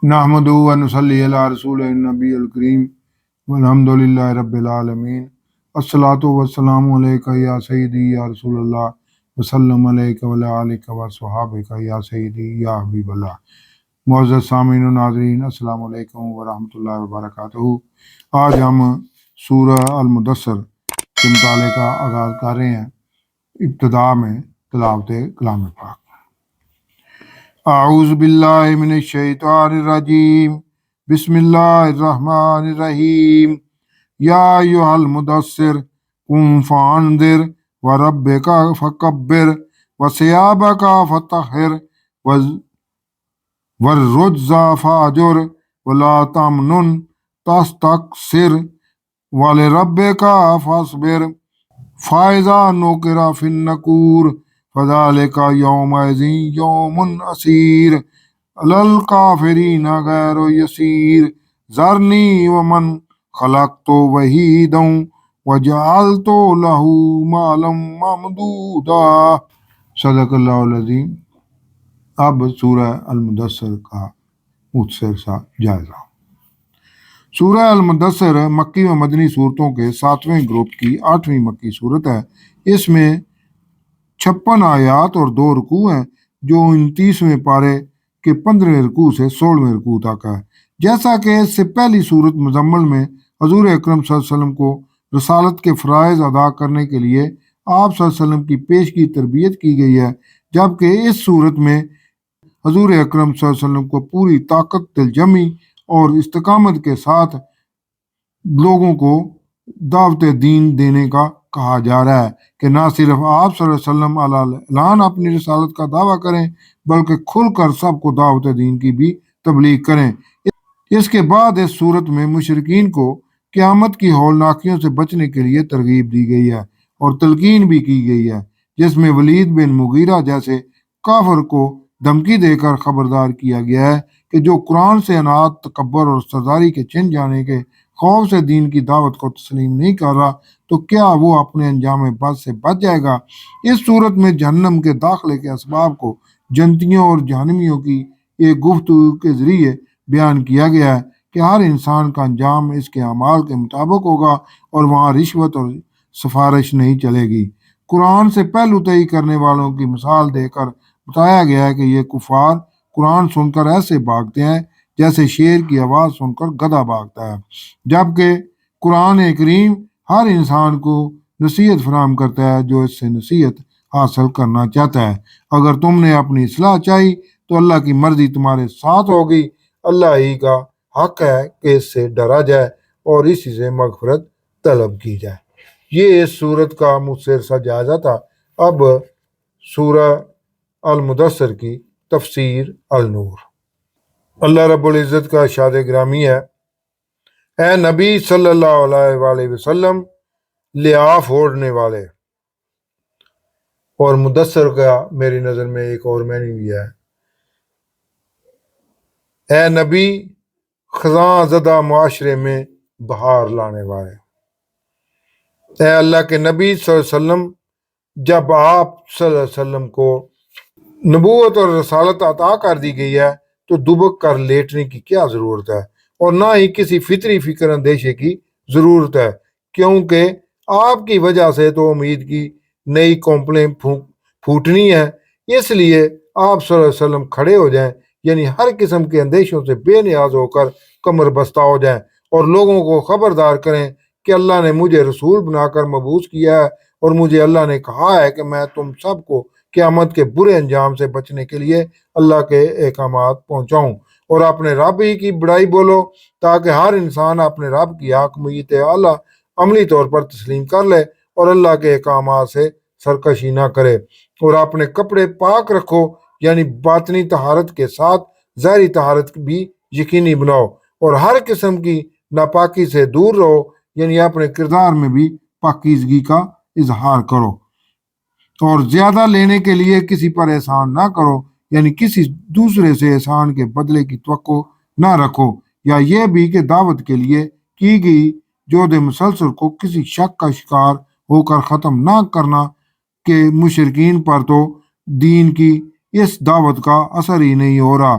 نحمدہ و نصلی علی رسول النبی الکریم والحمدللہ رب العالمین الصلاۃ والسلام علیکہ یا سیدی یا رسول اللہ وسلم علیکہ وعلی آلک و صحابہ یا سیدی یا حبیب اللہ۔ معزز سامعین و ناظرین، السلام علیکم ورحمۃ اللہ وبرکاتہ۔ آج ہم سورہ المدثر کے مطالعے کا آغاز کر رہے ہیں۔ ابتدا میں تلاوت کلام پاک۔ اعوذ باللہ من الشیطان الرجیم، بسم اللہ الرحمن الرحیم۔ یا ایھا المدثر قم فانذر وربک فکبر وثیابک فطہر والرجز فاہجر ولا تمنن تستکثر ولربک فاصبر فاذا نقر فی النقور فذلک یومئذ یوم عسیر علی الکافرین غیر یسیر ذرنی ومن خلقت وحیدا وجعلت لہ مالا ممدودا۔ صدق اللہ العظیم۔ اب سورہ المدثر کا مختصر سا جائزہ۔ سورہ المدثر مکی و مدنی صورتوں کے 7ویں گروپ کی 8ویں مکی صورت ہے۔ اس میں 56 آیات اور 2 رکوع ہیں، جو 29ویں پارے کے 15ویں رکوع سے 16ویں رکوع تک ہے۔ جیسا کہ اس سے پہلی صورت مزمل میں حضور اکرم صلی اللہ علیہ وسلم کو رسالت کے فرائض ادا کرنے کے لیے آپ صلی اللہ علیہ وسلم کی پیشگی تربیت کی گئی ہے، جبکہ اس صورت میں حضور اکرم صلی اللہ علیہ وسلم کو پوری طاقت، دلجمی اور استقامت کے ساتھ لوگوں کو دعوت دین دینے کا کہا جا رہا ہے کہ نہ صرف آپ صلی اللہ علیہ وسلم اعلان اپنی رسالت کا دعویٰ کریں، بلکہ کھل کر سب کو دعوت دین کی بھی تبلیغ کریں۔ اس کے بعد اس صورت میں مشرکین کو قیامت کی ہولناکیوں سے بچنے کے لیے ترغیب دی گئی ہے اور تلقین بھی کی گئی ہے، جس میں ولید بن مغیرہ جیسے کافر کو دھمکی دے کر خبردار کیا گیا ہے کہ جو قرآن سے عناد، تکبر اور سرداری کے چھن جانے کے خوف سے دین کی دعوت کو تسلیم نہیں کر رہا تو کیا وہ اپنے انجام بد سے بچ جائے گا۔ اس صورت میں جہنم کے داخلے کے اسباب کو جنتیوں اور جہنمیوں کی ایک گفتگو کے ذریعے بیان کیا گیا ہے کہ ہر انسان کا انجام اس کے اعمال کے مطابق ہوگا اور وہاں رشوت اور سفارش نہیں چلے گی۔ قرآن سے پہلو طئی کرنے والوں کی مثال دے کر بتایا گیا ہے کہ یہ کفار قرآن سن کر ایسے بھاگتے ہیں جیسے شیر کی آواز سن کر گدھا بھاگتا ہے، جبکہ قرآن کریم ہر انسان کو نصیحت فراہم کرتا ہے جو اس سے نصیحت حاصل کرنا چاہتا ہے۔ اگر تم نے اپنی اصلاح چاہی تو اللہ کی مرضی تمہارے ساتھ ہوگی۔ اللہ ہی کا حق ہے کہ اس سے ڈرا جائے اور اسی سے مغفرت طلب کی جائے۔ یہ اس صورت کا مختصر سا جائزہ تھا۔ اب سورہ المدثر کی تفسیر النور۔ اللہ رب العزت کا ارشاد گرامی ہے، اے نبی صلی اللہ علیہ وآلہ وسلم، لحاف اوڑھنے والے۔ اور مدثر کا میری نظر میں ایک اور معنی بھی ہے، اے نبی خزاں زدہ معاشرے میں بہار لانے والے۔ اے اللہ کے نبی صلی اللہ علیہ وسلم، جب آپ صلی اللہ علیہ وسلم کو نبوت اور رسالت عطا کر دی گئی ہے تو دبک کر لیٹنے کی کیا ضرورت ہے، اور نہ ہی کسی فطری فکر اندیشے کی ضرورت ہے، کیونکہ آپ کی وجہ سے تو امید کی نئی کونپلیں پھوٹنی ہے۔ اس لیے آپ صلی اللہ علیہ وسلم کھڑے ہو جائیں، یعنی ہر قسم کے اندیشوں سے بے نیاز ہو کر کمر بستہ ہو جائیں اور لوگوں کو خبردار کریں کہ اللہ نے مجھے رسول بنا کر مبعوث کیا ہے اور مجھے اللہ نے کہا ہے کہ میں تم سب کو قیامت کے برے انجام سے بچنے کے لیے اللہ کے احکامات پہنچاؤں، اور اپنے رب ہی کی بڑائی بولو تاکہ ہر انسان اپنے رب کی حاکمیت اعلیٰ عملی طور پر تسلیم کر لے اور اللہ کے احکامات سے سرکشی نہ کرے، اور اپنے کپڑے پاک رکھو، یعنی باطنی طہارت کے ساتھ ظاہری طہارت بھی یقینی بناؤ، اور ہر قسم کی ناپاکی سے دور رہو، یعنی اپنے کردار میں بھی پاکیزگی کا اظہار کرو، اور زیادہ لینے کے لیے کسی پر احسان نہ کرو، یعنی کسی دوسرے سے احسان کے بدلے کی توقع نہ رکھو، یا یہ بھی کہ دعوت کے لیے کی گئی جہد مسلسل کو کسی شک کا شکار ہو کر ختم نہ کرنا کہ مشرکین پر تو دین کی اس دعوت کا اثر ہی نہیں ہو رہا،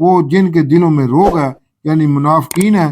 وہ جن کے دلوں میں روگ ہے یعنی منافقین ہے،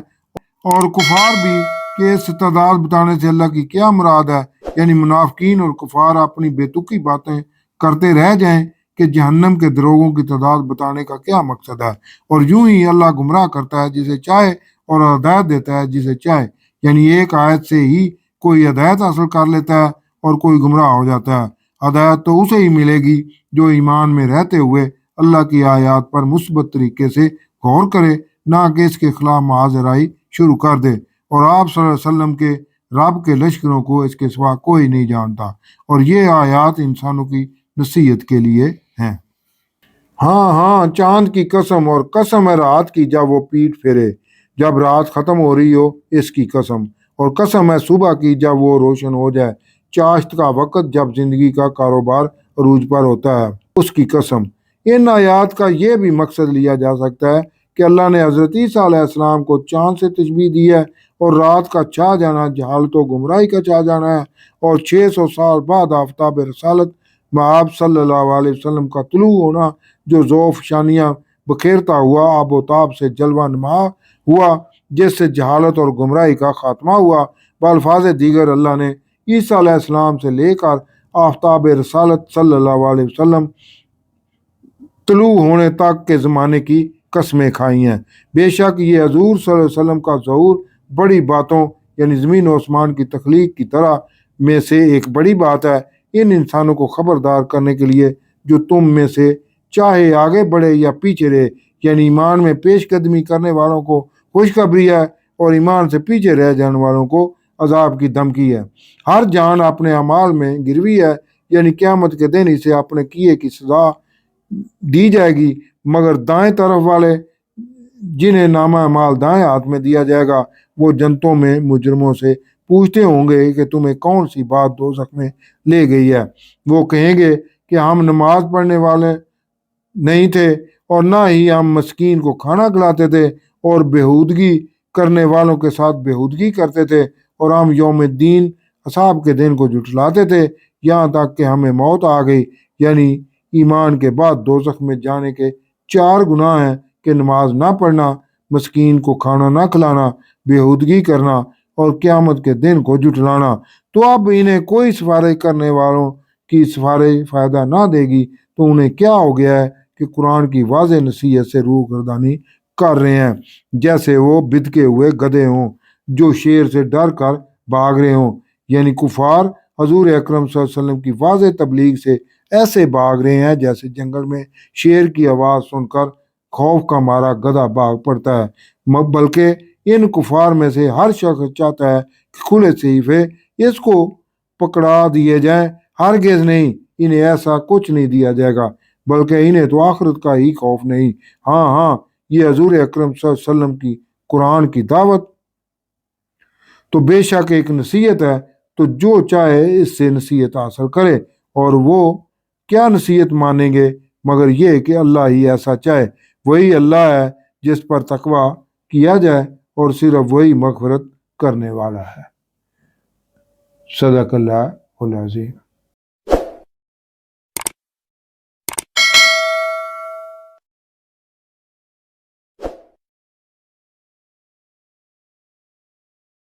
اور کفار بھی کہ اس تعداد بتانے سے اللہ کی کیا مراد ہے، یعنی منافقین اور کفار اپنی بے تکی باتیں کرتے رہ جائیں کہ جہنم کے دروغوں کی تعداد بتانے کا کیا مقصد ہے، اور یوں ہی اللہ گمراہ کرتا ہے جسے چاہے اور ہدایت دیتا ہے جسے چاہے، یعنی ایک آیت سے ہی کوئی ہدایت حاصل کر لیتا ہے اور کوئی گمراہ ہو جاتا ہے۔ ہدایت تو اسے ہی ملے گی جو ایمان میں رہتے ہوئے اللہ کی آیات پر مثبت طریقے سے غور کرے، نہ کہ اس کے خلاف معاذرائی شروع کر دے۔ اور آپ صلی اللہ علیہ وسلم کے رب کے لشکروں کو اس کے سوا کوئی نہیں جانتا، اور یہ آیات انسانوں کی نصیحت کے لیے ہیں۔ ہاں ہاں، چاند کی قسم اور قسم ہے رات کی جب وہ پیٹ پھیرے، جب رات ختم ہو رہی ہو اس کی قسم، اور قسم ہے صبح کی جب وہ روشن ہو جائے، چاشت کا وقت جب زندگی کا کاروبار عروج پر ہوتا ہے اس کی قسم۔ ان آیات کا یہ بھی مقصد لیا جا سکتا ہے کہ اللہ نے حضرت عیسیٰ علیہ السلام کو چاند سے تشبیہ دی ہے، اور رات کا چھا جانا جہالت و گمراہی کا چھا جانا ہے، اور 600 سال بعد آفتاب رسالت مآب صلی اللہ علیہ وسلم کا طلوع ہونا جو ذوف شانیاں بکھیرتا ہوا آب و تاب سے جلوہ نما ہوا، جس سے جہالت اور گمراہی کا خاتمہ ہوا۔ بالفاظ دیگر اللہ نے عیسیٰ علیہ السلام سے لے کر آفتاب رسالت صلی اللہ علیہ وسلم طلوع ہونے تک کے زمانے کی قسمیں کھائی ہیں۔ بے شک یہ حضور صلی اللہ علیہ وسلم کا ظہور بڑی باتوں یعنی زمین و آسمان کی تخلیق کی طرح میں سے ایک بڑی بات ہے، ان انسانوں کو خبردار کرنے کے لیے جو تم میں سے چاہے آگے بڑھے یا پیچھے رہے، یعنی ایمان میں پیش قدمی کرنے والوں کو خوشخبری ہے اور ایمان سے پیچھے رہ جانے والوں کو عذاب کی دھمکی ہے۔ ہر جان اپنے اعمال میں گروی ہے، یعنی قیامت کے دن اسے اپنے کیے کی سزا دی جائے گی، مگر دائیں طرف والے جنہیں نامہ اعمال دائیں ہاتھ میں دیا جائے گا وہ جنتوں میں مجرموں سے پوچھتے ہوں گے کہ تمہیں کون سی بات دوزخ میں لے گئی ہے۔ وہ کہیں گے کہ ہم نماز پڑھنے والے نہیں تھے، اور نہ ہی ہم مسکین کو کھانا کھلاتے تھے، اور بےہودگی کرنے والوں کے ساتھ بےہودگی کرتے تھے، اور ہم یوم الدین حساب کے دن کو جھٹلاتے تھے، یہاں تک کہ ہمیں موت آ گئی۔ یعنی ایمان کے بعد دوزخ میں جانے کے 4 گناہ ہیں کہ نماز نہ پڑھنا، مسکین کو کھانا نہ کھلانا، بےہودگی کرنا، اور قیامت کے دن کو جھٹلانا۔ تو اب انہیں کوئی سفارش کرنے والوں کی سفارش فائدہ نہ دے گی، تو انہیں کیا ہو گیا ہے کہ قرآن کی واضح نصیحت سے روگردانی کر رہے ہیں، جیسے وہ بدکے ہوئے گدھے ہوں جو شیر سے ڈر کر بھاگ رہے ہوں۔ یعنی کفار حضور اکرم صلی اللہ علیہ وسلم کی واضح تبلیغ سے ایسے بھاگ رہے ہیں جیسے جنگل میں شیر کی آواز سن کر خوف کا مارا گدھا بھاگ پڑتا ہے، بلکہ ان کفار میں سے ہر شخص چاہتا ہے کہ کھلے صحیفے اس کو پکڑا دیے جائیں۔ ہرگز نہیں، انہیں ایسا کچھ نہیں دیا جائے گا، بلکہ انہیں تو آخرت کا ہی خوف نہیں۔ ہاں ہاں، یہ حضور اکرم صلی اللہ علیہ وسلم کی قرآن کی دعوت تو بے شک ایک نصیحت ہے، تو جو چاہے اس سے نصیحت حاصل کرے، اور وہ کیا نصیحت مانیں گے مگر یہ کہ اللہ ہی ایسا چاہے۔ وہی اللہ ہے جس پر تقوی کیا جائے، اور صرف وہی مغفرت کرنے والا ہے۔ صدق اللہ العظیم۔